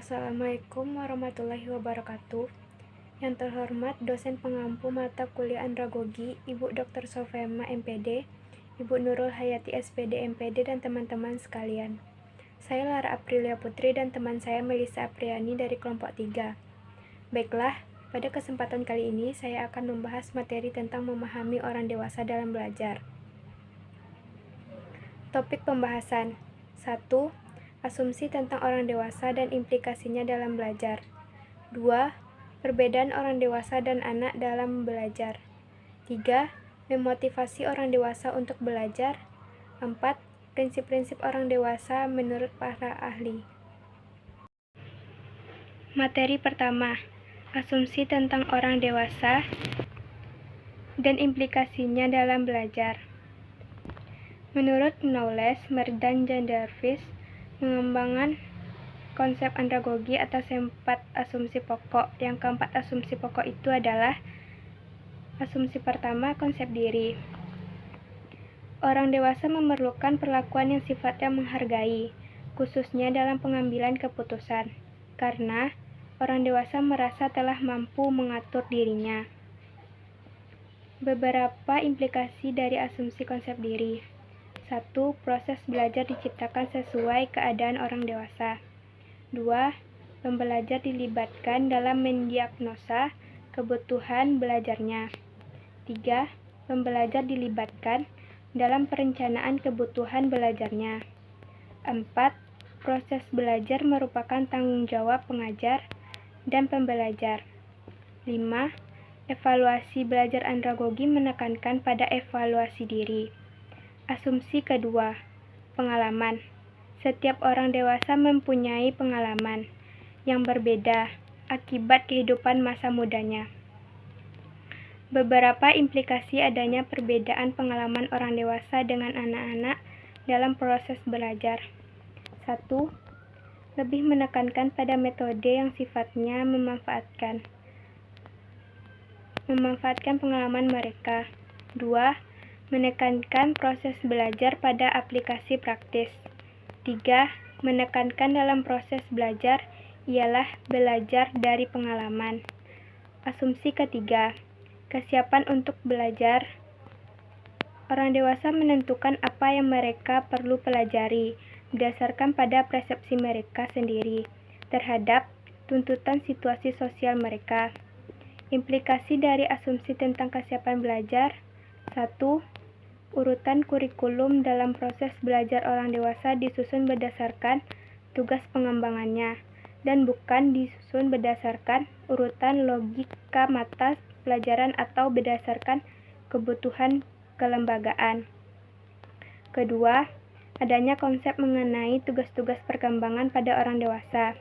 Assalamualaikum warahmatullahi wabarakatuh. Yang terhormat dosen pengampu mata kuliah andragogi, Ibu Dr. Sofema MPD, Ibu Nurul Hayati SPD MPD, dan teman-teman sekalian. Saya Lara Aprilia Putri dan teman saya Melisa Apriani dari kelompok 3. Baiklah, pada kesempatan kali ini saya akan membahas materi tentang memahami orang dewasa dalam belajar. Topik pembahasan 1. Asumsi tentang orang dewasa dan implikasinya dalam belajar. 2. Perbedaan orang dewasa dan anak dalam belajar. 3. Memotivasi orang dewasa untuk belajar. 4. Prinsip-prinsip orang dewasa menurut para ahli. Materi pertama, asumsi tentang orang dewasa dan implikasinya dalam belajar. Menurut Knowles, Merdan, dan Jarvis, mengembangkan konsep andragogi atas 4 asumsi pokok. Yang keempat asumsi pokok itu adalah asumsi pertama, konsep diri. Orang dewasa memerlukan perlakuan yang sifatnya menghargai, khususnya dalam pengambilan keputusan, karena orang dewasa merasa telah mampu mengatur dirinya. Beberapa implikasi dari asumsi konsep diri. 1. Proses belajar diciptakan sesuai keadaan orang dewasa. 2. Pembelajar dilibatkan dalam mendiagnosa kebutuhan belajarnya. 3. Pembelajar dilibatkan dalam perencanaan kebutuhan belajarnya. 4. Proses belajar merupakan tanggung jawab pengajar dan pembelajar. 5. Evaluasi belajar andragogi menekankan pada evaluasi diri. Asumsi kedua, pengalaman. Setiap orang dewasa mempunyai pengalaman yang berbeda akibat kehidupan masa mudanya. Beberapa implikasi adanya perbedaan pengalaman orang dewasa dengan anak-anak dalam proses belajar. 1. Lebih menekankan pada metode yang sifatnya memanfaatkan pengalaman mereka. 2. Menekankan proses belajar pada aplikasi praktis. 3. Menekankan dalam proses belajar ialah belajar dari pengalaman. Asumsi ketiga, kesiapan untuk belajar. Orang dewasa menentukan apa yang mereka perlu pelajari berdasarkan pada persepsi mereka sendiri terhadap tuntutan situasi sosial mereka. Implikasi dari asumsi tentang kesiapan belajar. 1. Urutan kurikulum dalam proses belajar orang dewasa disusun berdasarkan tugas pengembangannya dan bukan disusun berdasarkan urutan logika mata pelajaran atau berdasarkan kebutuhan kelembagaan. Kedua, adanya konsep mengenai tugas-tugas perkembangan pada orang dewasa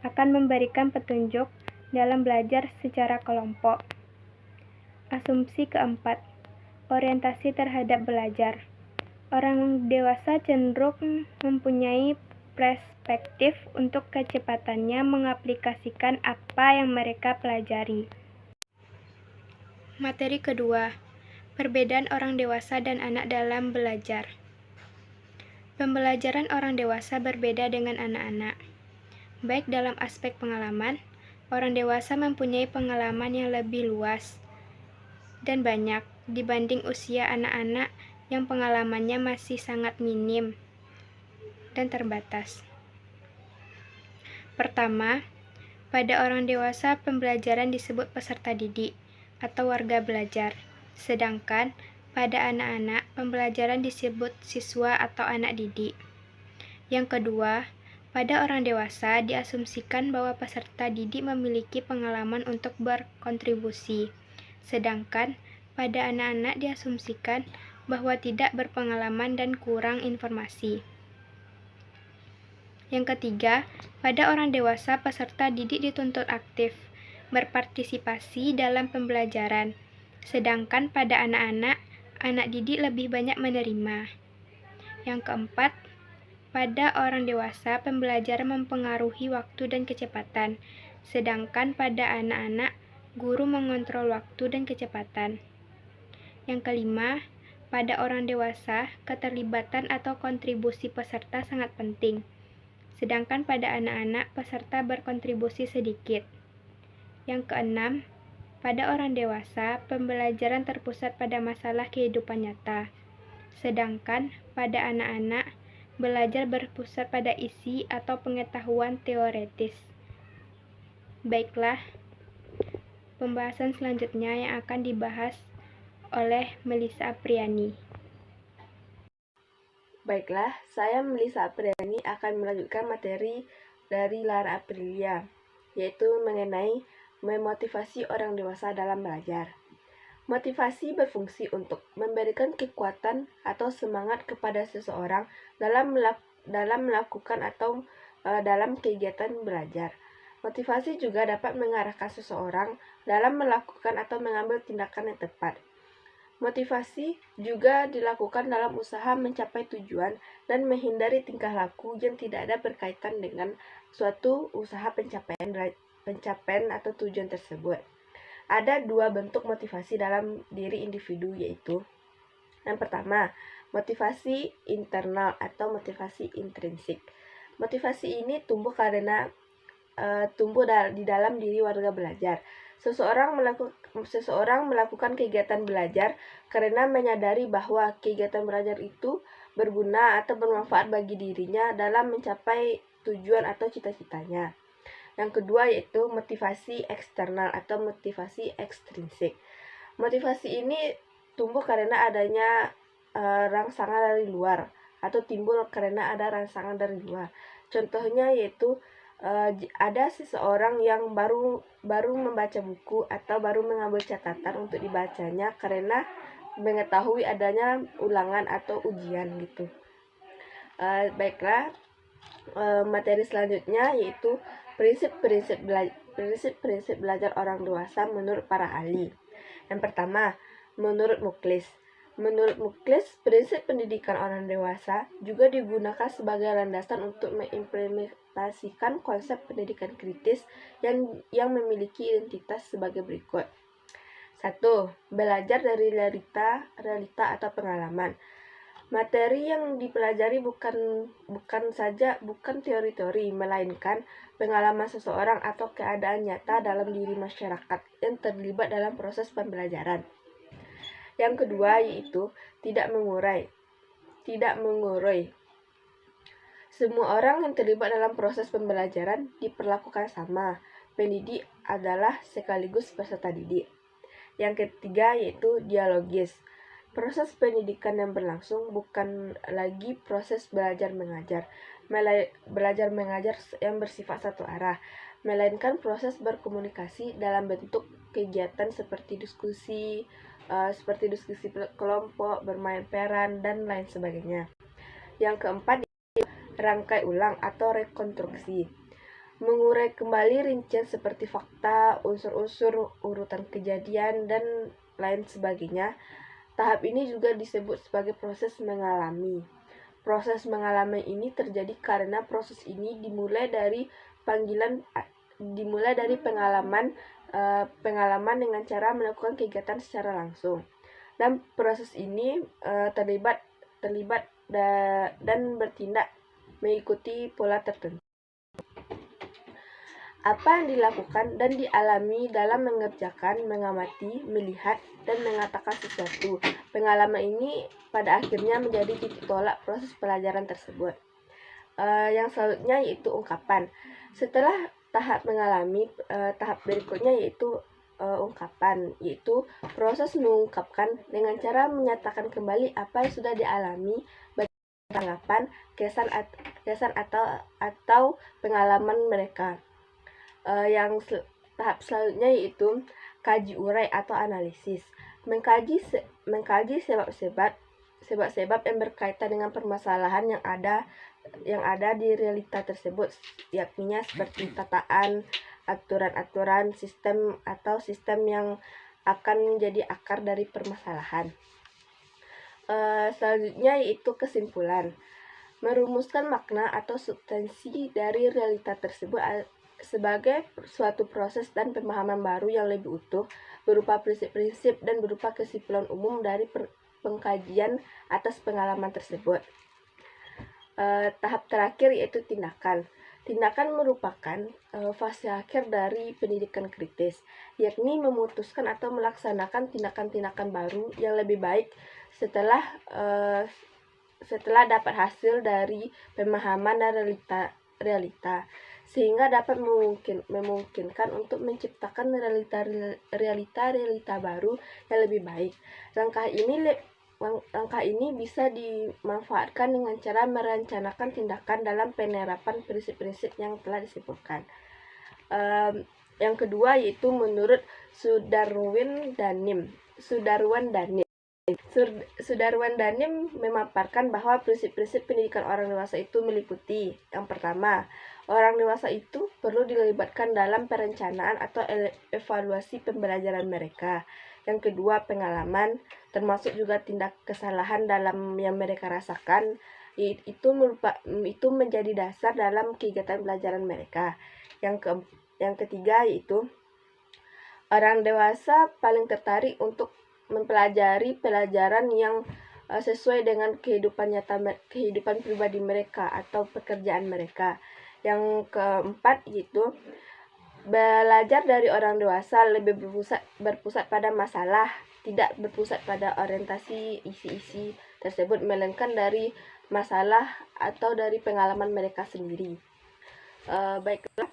akan memberikan petunjuk dalam belajar secara kelompok. Asumsi keempat, orientasi terhadap belajar. Orang dewasa cenderung mempunyai perspektif untuk kecepatannya mengaplikasikan apa yang mereka pelajari. Materi kedua, perbedaan orang dewasa dan anak dalam belajar. Pembelajaran orang dewasa berbeda dengan anak-anak. Baik dalam aspek pengalaman, orang dewasa mempunyai pengalaman yang lebih luas dan banyak dibanding usia anak-anak yang pengalamannya masih sangat minim dan terbatas. Pertama, pada orang dewasa pembelajaran disebut peserta didik atau warga belajar, sedangkan pada anak-anak pembelajaran disebut siswa atau anak didik. Yang kedua, pada orang dewasa diasumsikan bahwa peserta didik memiliki pengalaman untuk berkontribusi, sedangkan pada anak-anak diasumsikan bahwa tidak berpengalaman dan kurang informasi. Yang ketiga, pada orang dewasa peserta didik dituntut aktif, berpartisipasi dalam pembelajaran, sedangkan pada anak-anak, anak didik lebih banyak menerima. Yang keempat, pada orang dewasa pembelajaran mempengaruhi waktu dan kecepatan, sedangkan pada anak-anak, guru mengontrol waktu dan kecepatan. Yang kelima, pada orang dewasa, keterlibatan atau kontribusi peserta sangat penting, sedangkan pada anak-anak peserta berkontribusi sedikit. Yang keenam, pada orang dewasa, pembelajaran terpusat pada masalah kehidupan nyata, sedangkan pada anak-anak, belajar berpusat pada isi atau pengetahuan teoretis. Baiklah, pembahasan selanjutnya yang akan dibahas oleh Melissa Apriani. Baiklah, saya Melissa Apriani akan melanjutkan materi dari Lara Aprilia, yaitu mengenai memotivasi orang dewasa dalam belajar. Motivasi berfungsi untuk memberikan kekuatan atau semangat kepada seseorang dalam melakukan atau dalam kegiatan belajar. Motivasi juga dapat mengarahkan seseorang dalam melakukan atau mengambil tindakan yang tepat. Motivasi juga dilakukan dalam usaha mencapai tujuan dan menghindari tingkah laku yang tidak ada berkaitan dengan suatu usaha pencapaian atau tujuan tersebut. Ada dua bentuk motivasi dalam diri individu, yaitu yang pertama, motivasi internal atau motivasi intrinsik. Motivasi ini tumbuh di dalam diri warga belajar. Seseorang melakukan kegiatan belajar karena menyadari bahwa kegiatan belajar itu berguna atau bermanfaat bagi dirinya dalam mencapai tujuan atau cita-citanya. Yang kedua yaitu motivasi eksternal atau motivasi ekstrinsik. Motivasi ini tumbuh karena adanya rangsangan dari luar atau timbul karena ada rangsangan dari luar. Contohnya yaitu ada seseorang yang baru membaca buku atau baru mengambil catatan untuk dibacanya karena mengetahui adanya ulangan atau ujian gitu. Baiklah, materi selanjutnya yaitu prinsip-prinsip belajar orang dewasa menurut para ahli. Yang pertama, menurut Muklis. Menurut Muklis, prinsip pendidikan orang dewasa juga digunakan sebagai landasan untuk mengimplementasikan konsep pendidikan kritis yang memiliki identitas sebagai berikut. 1. Belajar dari realita atau pengalaman. Materi yang dipelajari bukan teori-teori, melainkan pengalaman seseorang atau keadaan nyata dalam diri masyarakat yang terlibat dalam proses pembelajaran. Yang kedua yaitu tidak mengurai. Semua orang yang terlibat dalam proses pembelajaran diperlakukan sama. Pendidik adalah sekaligus peserta didik. Yang ketiga yaitu dialogis. Proses pendidikan yang berlangsung bukan lagi proses belajar mengajar yang bersifat satu arah, melainkan proses berkomunikasi dalam bentuk kegiatan seperti diskusi kelompok, bermain peran, dan lain sebagainya. Yang keempat, rangkai ulang atau rekonstruksi. Mengurai kembali rincian seperti fakta, unsur-unsur, urutan kejadian, dan lain sebagainya. Tahap ini juga disebut sebagai proses mengalami. Proses mengalami ini terjadi karena proses ini dimulai dari pengalaman dengan cara melakukan kegiatan secara langsung, dan proses ini terlibat dan bertindak mengikuti pola tertentu. Apa yang dilakukan dan dialami dalam mengerjakan, mengamati, melihat, dan mengatakan sesuatu. Pengalaman ini pada akhirnya menjadi titik tolak proses pelajaran tersebut. Yang selanjutnya yaitu ungkapan. Setelah tahap mengalami, tahap berikutnya yaitu ungkapan, yaitu proses mengungkapkan dengan cara menyatakan kembali apa yang sudah dialami, tanggapan, kesan atau pengalaman mereka. Tahap selanjutnya yaitu kaji urai atau analisis. Mengkaji sebab-sebab yang berkaitan dengan permasalahan yang ada di realita tersebut, yakni seperti tataan, aturan-aturan, sistem yang akan menjadi akar dari permasalahan. Selanjutnya yaitu kesimpulan. Merumuskan makna atau substansi dari realita tersebut sebagai suatu proses dan pemahaman baru yang lebih utuh, berupa prinsip-prinsip dan berupa kesimpulan umum dari pengkajian atas pengalaman tersebut. Tahap terakhir yaitu tindakan. Tindakan merupakan fase akhir dari pendidikan kritis, yakni memutuskan atau melaksanakan tindakan-tindakan baru yang lebih baik setelah dapat hasil dari pemahaman dan realita, sehingga dapat memungkinkan untuk menciptakan realita baru yang lebih baik. Langkah ini bisa dimanfaatkan dengan cara merencanakan tindakan dalam penerapan prinsip-prinsip yang telah disebutkan. Yang kedua yaitu menurut Sudarwan Danim. Sudarwan Danim memaparkan bahwa prinsip-prinsip pendidikan orang dewasa itu meliputi: yang pertama, orang dewasa itu perlu dilibatkan dalam perencanaan atau evaluasi pembelajaran mereka. Yang kedua, pengalaman, termasuk juga tindak kesalahan dalam yang mereka rasakan, itu menjadi dasar dalam kegiatan pelajaran mereka. Yang ketiga yaitu orang dewasa paling tertarik untuk mempelajari pelajaran yang sesuai dengan kehidupan pribadi mereka atau pekerjaan mereka. Yang keempat yaitu belajar dari orang dewasa lebih berpusat pada masalah, tidak berpusat pada orientasi isi-isi tersebut, melainkan dari masalah atau dari pengalaman mereka sendiri. Baiklah,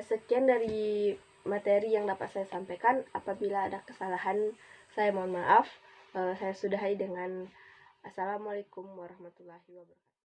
sekian dari materi yang dapat saya sampaikan. Apabila ada kesalahan, saya mohon maaf. Saya sudahi dengan Assalamualaikum warahmatullahi wabarakatuh.